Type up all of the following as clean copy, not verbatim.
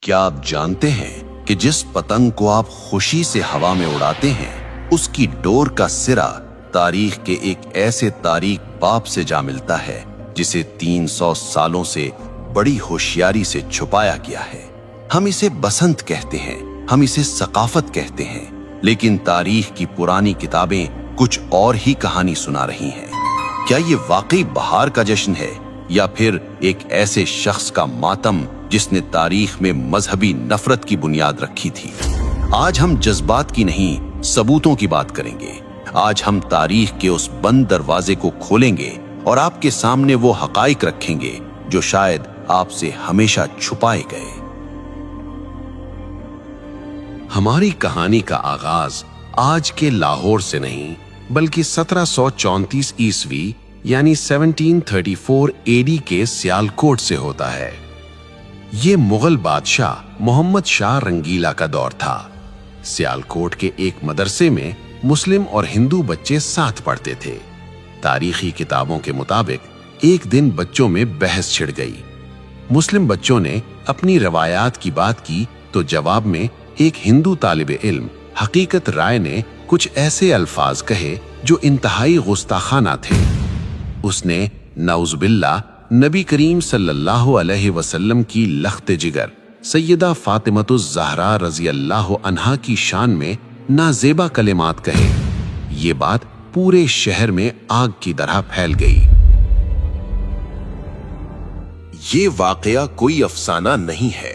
क्या आप जानते हैं कि जिस पतंग को आप खुशी से हवा में उड़ाते हैं, उसकी डोर का सिरा तारीख के एक ऐसे तारीख बाप से जा मिलता है जिसे 300 सालों से बड़ी होशियारी से छुपाया गया है। हम इसे बसंत कहते हैं, हम इसे सकाफत कहते हैं, लेकिन तारीख की पुरानी किताबें कुछ और ही कहानी सुना रही हैं। क्या ये वाकई बहार का जश्न है या फिर एक ऐसे शख्स का मातम जिसने तारीख में मजहबी नफरत की बुनियाद रखी थी? आज हम जज्बात की नहीं, सबूतों की बात करेंगे। आज हम तारीख के उस बंद दरवाजे को खोलेंगे और आपके सामने वो हकाइक रखेंगे जो शायद आपसे हमेशा छुपाए गए। हमारी कहानी का आगाज आज के लाहौर से नहीं बल्कि 1734 ईस्वी यानी 1734 एडी के सियालकोट से होता है। ये मुगल बादशाह मोहम्मद शाह रंगीला का दौर था। सियालकोट के एक मदरसे में मुस्लिम और हिंदू बच्चे साथ पढ़ते थे। तारीखी किताबों के मुताबिक एक दिन बच्चों में बहस छिड़ गई। मुस्लिम बच्चों ने अपनी रवायात की बात की तो जवाब में एक हिंदू तालिबे इल्म हकीकत राय ने कुछ ऐसे अल्फाज कहे जो इंतहाई गुस्ताखाना थे। उसने नाउज़ुबिल्लाह नबी करीम सल्लल्लाहु अलैहि वसल्लम की लख्त जिगर सैयदा फातिमतुज़ ज़हरा रज़ी अल्लाह अन्हा की शान में नाज़ेबा कलिमात कहे। ये बात पूरे शहर में आग की तरह फैल गई। ये वाकया कोई अफसाना नहीं है,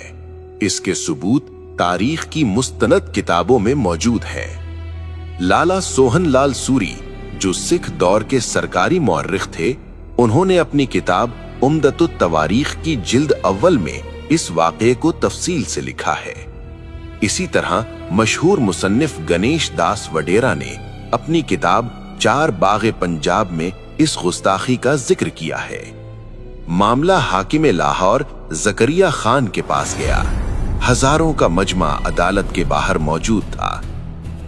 इसके सबूत तारीख की मुस्तनद किताबों में मौजूद है। लाला सोहन लाल सूरी जो सिख दौर के सरकारी मौर्रिख थे, उन्होंने अपनी किताब उम्दतुत तवारीख की जिल्द अव्वल में इस वाक़े को तफसील से लिखा है। इसी तरह मशहूर मुसन्निफ गणेश दास वडेरा ने अपनी किताब चार बाग़े पंजाब में इस गुस्ताखी का जिक्र किया है। मामला हाकिम लाहौर ज़करिया खान के पास गया। हजारों का मजमा अदालत के बाहर मौजूद था।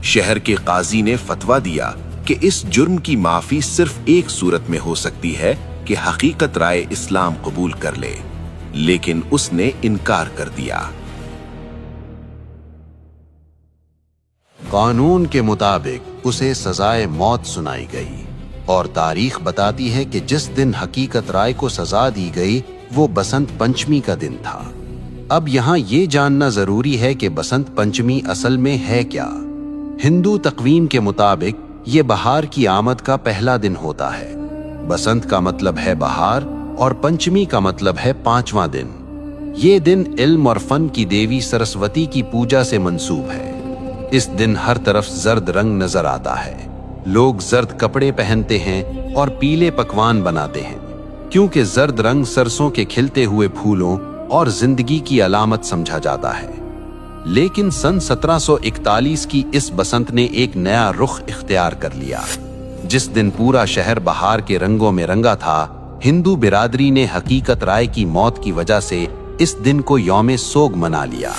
शहर के काजी ने फतवा दिया कि इस जुर्म की माफी सिर्फ एक सूरत में हो सकती है कि हकीकत राय इस्लाम कबूल कर ले, लेकिन उसने इनकार कर दिया। कानून के मुताबिक उसे सजाए मौत सुनाई गई और तारीख बताती है कि जिस दिन हकीकत राय को सजा दी गई वो बसंत पंचमी का दिन था। अब यहाँ ये जानना जरूरी है कि बसंत पंचमी असल में है क्या। हिंदू तकवीम के मुताबिक ये बहार की आमद का पहला दिन होता है। बसंत का मतलब है बहार और पंचमी का मतलब है पांचवां दिन। ये दिन इल्म और फन की देवी सरस्वती की पूजा से मंसूब है। इस दिन हर तरफ जर्द रंग नजर आता है। लोग जर्द कपड़े पहनते हैं और पीले पकवान बनाते हैं, क्योंकि जर्द रंग सरसों के खिलते हुए फूलों और जिंदगी की अलामत समझा जाता है। लेकिन सन 1741 की इस बसंत ने एक नया रुख इख्तियार कर लिया। जिस दिन पूरा शहर बहार के रंगों में रंगा था, हिंदू बिरादरी ने हकीकत राय की मौत की वजह से इस दिन को यौम सोग मना लिया।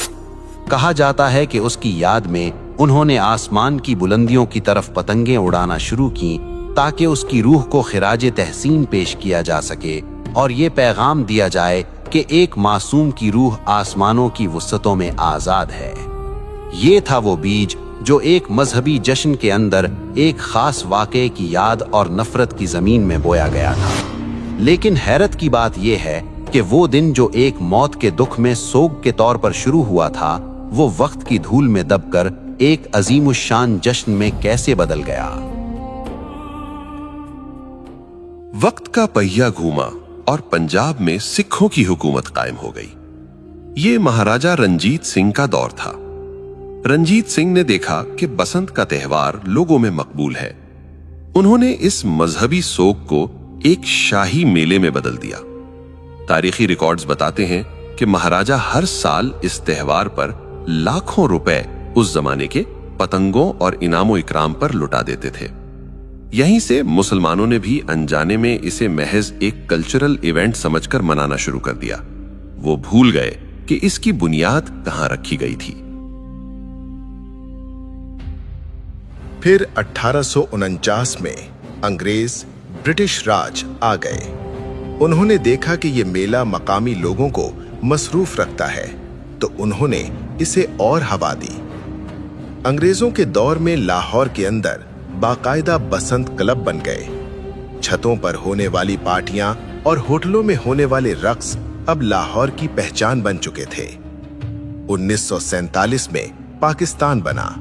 कहा जाता है कि उसकी याद में उन्होंने आसमान की बुलंदियों की तरफ पतंगें उड़ाना शुरू की ताकि उसकी रूह को खिराज तहसीन पेश किया जा सके और ये पैगाम दिया जाए कि एक मासूम की रूह आसमानों की वुसअतों में आजाद है। ये था वो बीज जो एक मजहबी जश्न के अंदर एक खास वाक़े की याद और नफरत की जमीन में बोया गया था। लेकिन हैरत की बात यह है कि वो दिन जो एक मौत के दुख में सोग के तौर पर शुरू हुआ था, वो वक्त की धूल में दबकर एक अजीमुशान जश्न में कैसे बदल गया। वक्त का पहिया घूमा और पंजाब में सिखों की हुकूमत कायम हो गई। ये महाराजा रंजीत सिंह का दौर था। रंजीत सिंह ने देखा कि बसंत का त्यौहार लोगों में मकबूल है। उन्होंने इस मजहबी सोग को एक शाही मेले में बदल दिया। तारीखी रिकॉर्ड्स बताते हैं कि महाराजा हर साल इस त्यौहार पर लाखों रुपए उस जमाने के पतंगों और इनामो इकराम पर लुटा देते थे। यहीं से मुसलमानों ने भी अनजाने में इसे महज एक कल्चरल इवेंट समझकर मनाना शुरू कर दिया। वो भूल गए कि इसकी बुनियाद कहां रखी गई थी। फिर 1849 में अंग्रेज ब्रिटिश राज आ गए। उन्होंने देखा कि ये मेला मकामी लोगों को मसरूफ रखता है तो उन्होंने इसे और हवा दी। अंग्रेजों के दौर में लाहौर के अंदर बाकायदा बसंत क्लब बन गए। छतों पर होने वाली पार्टियां और होटलों में होने वाले रक्स अब लाहौर की पहचान बन चुके थे। 1947 में पाकिस्तान बना,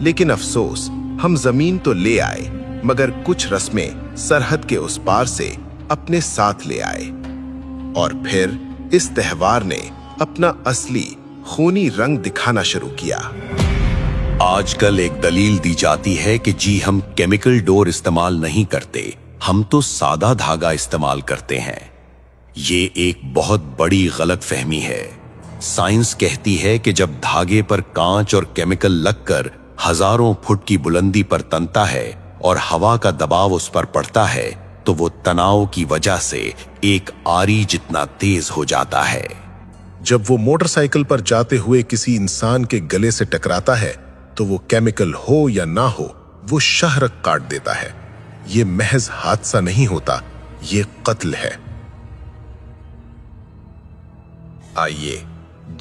लेकिन अफसोस हम जमीन तो ले आए मगर कुछ रस्में सरहद के उस पार से अपने साथ ले आए। और फिर इस त्योहार ने अपना असली खूनी रंग दिखाना शुरू किया। आजकल एक दलील दी जाती है कि जी हम केमिकल डोर इस्तेमाल नहीं करते, हम तो सादा धागा इस्तेमाल करते हैं। ये एक बहुत बड़ी गलतफहमी है। साइंस कहती है कि जब धागे पर कांच और केमिकल लगकर हजारों फुट की बुलंदी पर तनता है और हवा का दबाव उस पर पड़ता है तो वो तनाव की वजह से एक आरी जितना तेज हो जाता है। जब वो मोटरसाइकिल पर जाते हुए किसी इंसान के गले से टकराता है तो वो केमिकल हो या ना हो, वो शाहरग काट देता है। ये महज हादसा नहीं होता, ये कत्ल है। आइए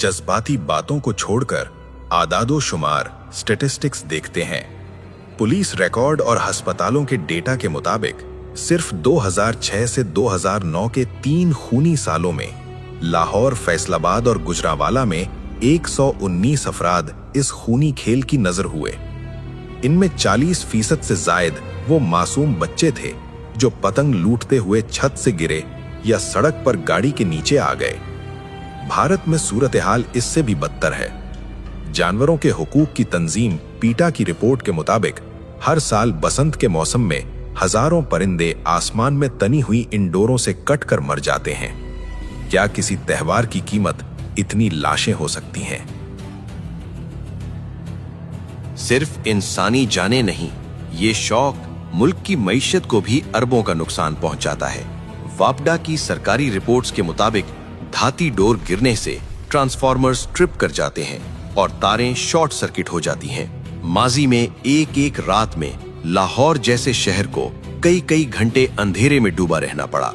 जज्बाती बातों को छोड़कर आदादो शुमार स्टैटिस्टिक्स देखते हैं। पुलिस रिकॉर्ड और अस्पतालों के डेटा के मुताबिक सिर्फ 2006 से 2009 के 3 खूनी सालों में लाहौर, फैसलाबाद और गुजरांवाला में 119 अफराद इस खूनी खेल की नजर हुए। इनमें 40% से जायद वो मासूम बच्चे थे जो पतंग लूटते हुए छत से गिरे या सड़क पर गाड़ी के नीचे आ गए। भारत में सूरत हाल इससे भी बदतर है। जानवरों के हुकूक की तंजीम पीटा की रिपोर्ट के मुताबिक हर साल बसंत के मौसम में हजारों परिंदे आसमान में तनी हुई इन डोरों से कट कर मर जाते हैं। क्या किसी त्योहार की कीमत इतनी लाशें हो सकती हैं? सिर्फ इंसानी जाने नहीं, ये शौक मुल्क की मईशत को भी अरबों का नुकसान पहुंचाता है। वापडा की सरकारी रिपोर्ट्स के मुताबिक धाती डोर गिरने से ट्रांसफार्मर्स ट्रिप कर जाते हैं और तारें शॉर्ट सर्किट हो जाती हैं। माजी में एक रात में लाहौर जैसे शहर को कई घंटे अंधेरे में डूबा रहना पड़ा।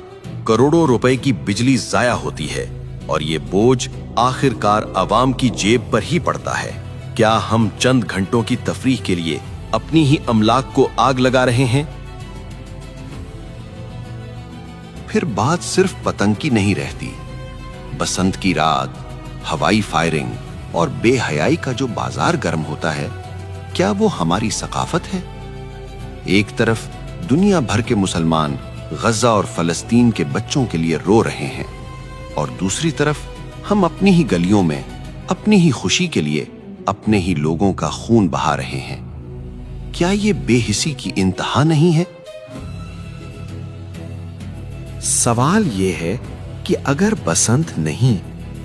करोड़ों रुपए की बिजली जाया होती है और ये बोझ आखिरकार आवाम की जेब पर ही पड़ता है। क्या हम चंद घंटों की तफरीह के लिए अपनी ही अमलाक को आग लगा रहे हैं? फिर बात सिर्फ पतंग की नहीं रहती। बसंत की रात, हवाई फायरिंग और बेहयाई का जो बाजार गर्म होता है, क्या वो हमारी सकाफत है? एक तरफ दुनिया भर के मुसलमान गजा और फलस्तीन के बच्चों के लिए रो रहे हैं और दूसरी तरफ हम अपनी ही गलियों में अपनी ही खुशी के लिए अपने ही लोगों का खून बहा रहे हैं। क्या ये बेहिसी की इंतहा नहीं है? सवाल ये है कि अगर बसंत नहीं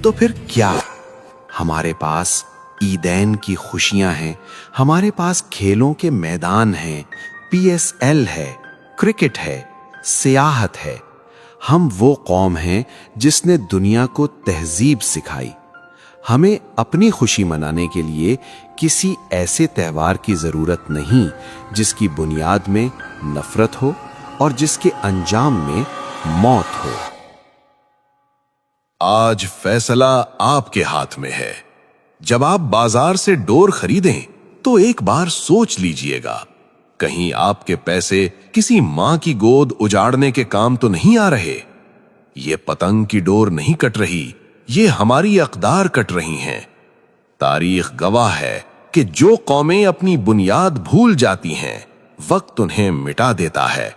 तो फिर क्या? हमारे पास ईदैन की खुशियां हैं, हमारे पास खेलों के मैदान हैं, PSL है, क्रिकेट है, सियाहत है। हम वो कौम हैं जिसने दुनिया को तहजीब सिखाई। हमें अपनी खुशी मनाने के लिए किसी ऐसे त्योहार की जरूरत नहीं जिसकी बुनियाद में नफरत हो और जिसके अंजाम में मौत हो। आज फैसला आपके हाथ में है। जब आप बाजार से डोर खरीदें तो एक बार सोच लीजिएगा, कहीं आपके पैसे किसी मां की गोद उजाड़ने के काम तो नहीं आ रहे। ये पतंग की डोर नहीं कट रही, ये हमारी अकदार कट रही हैं। तारीख गवाह है कि जो कौमें अपनी बुनियाद भूल जाती हैं, वक्त उन्हें मिटा देता है।